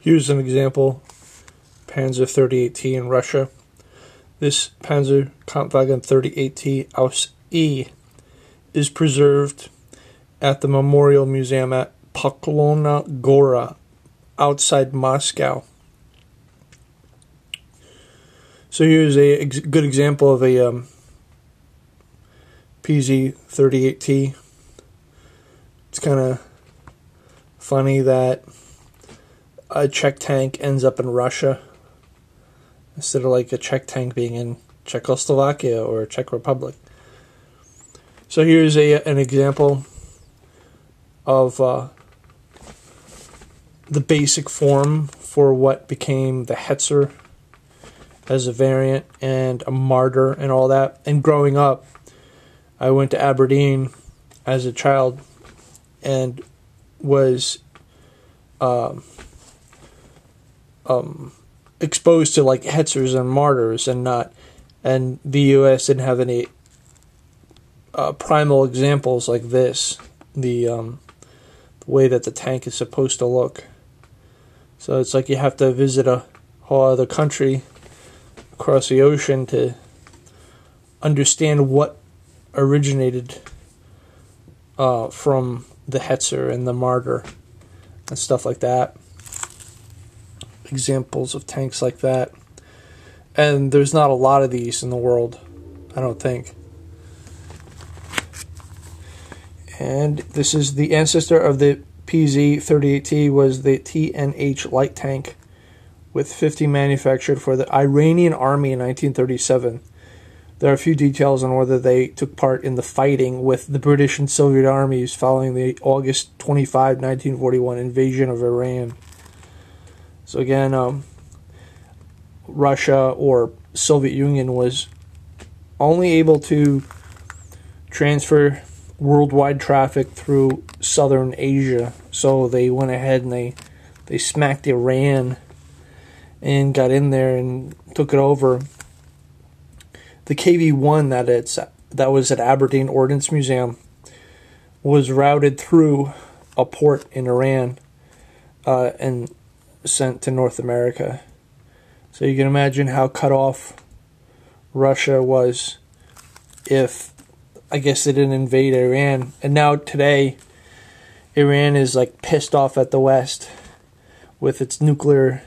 Here's an example, Panzer 38T in Russia. This PzKpfw 38T Ausf is preserved at the Memorial Museum at Poklona Gora, outside Moscow. So here's a good example of a PZ-38T. It's kind of funny that a Czech tank ends up in Russia instead of like a Czech tank being in Czechoslovakia or Czech Republic. So here's an example of the basic form for what became the Hetzer as a variant and a Marder and all that. And growing up, I went to Aberdeen as a child and was exposed to like Hetzers and Marders and the U.S. didn't have any primal examples like this, the way that the tank is supposed to look. So it's like you have to visit a whole other country across the ocean to understand what originated from the Hetzer and the Marder and stuff like that. Examples of tanks like that. And there's not a lot of these in the world, I don't think. And this is the ancestor of the PZ-38T was the TNH light tank, with 50 manufactured for the Iranian army in 1937. There are a few details on whether they took part in the fighting with the British and Soviet armies following the August 25, 1941 invasion of Iran. So again, Russia or Soviet Union was only able to transfer worldwide traffic through southern Asia. So they went ahead and they smacked Iran and got in there and took it over. The KV-1 that was at Aberdeen Ordnance Museum was routed through a port in Iran and sent to North America. So you can imagine how cut off Russia was if, I guess, they didn't invade Iran. And now today, Iran is like pissed off at the West with its nuclear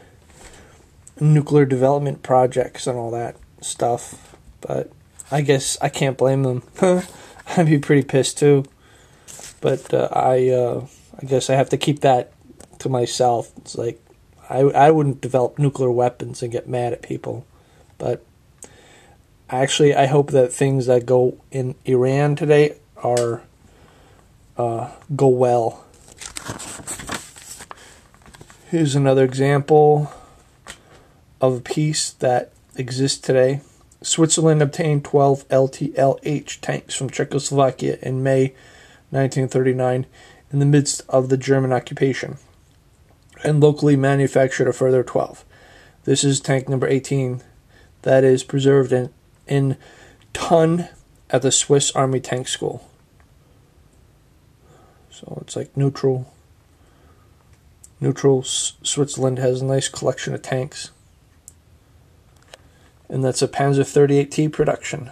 development projects and all that stuff. But I guess I can't blame them. I'd be pretty pissed too. But I guess I have to keep that to myself. It's like I wouldn't develop nuclear weapons and get mad at people. But actually, I hope that things that go in Iran today are go well. Here's another example of a piece that exists today. Switzerland obtained 12 LT-LH tanks from Czechoslovakia in May 1939 in the midst of the German occupation, and locally manufactured a further 12. This is tank number 18 that is preserved in Thun at the Swiss Army Tank School. So it's like neutral. Switzerland has a nice collection of tanks. And that's a Panzer 38T production.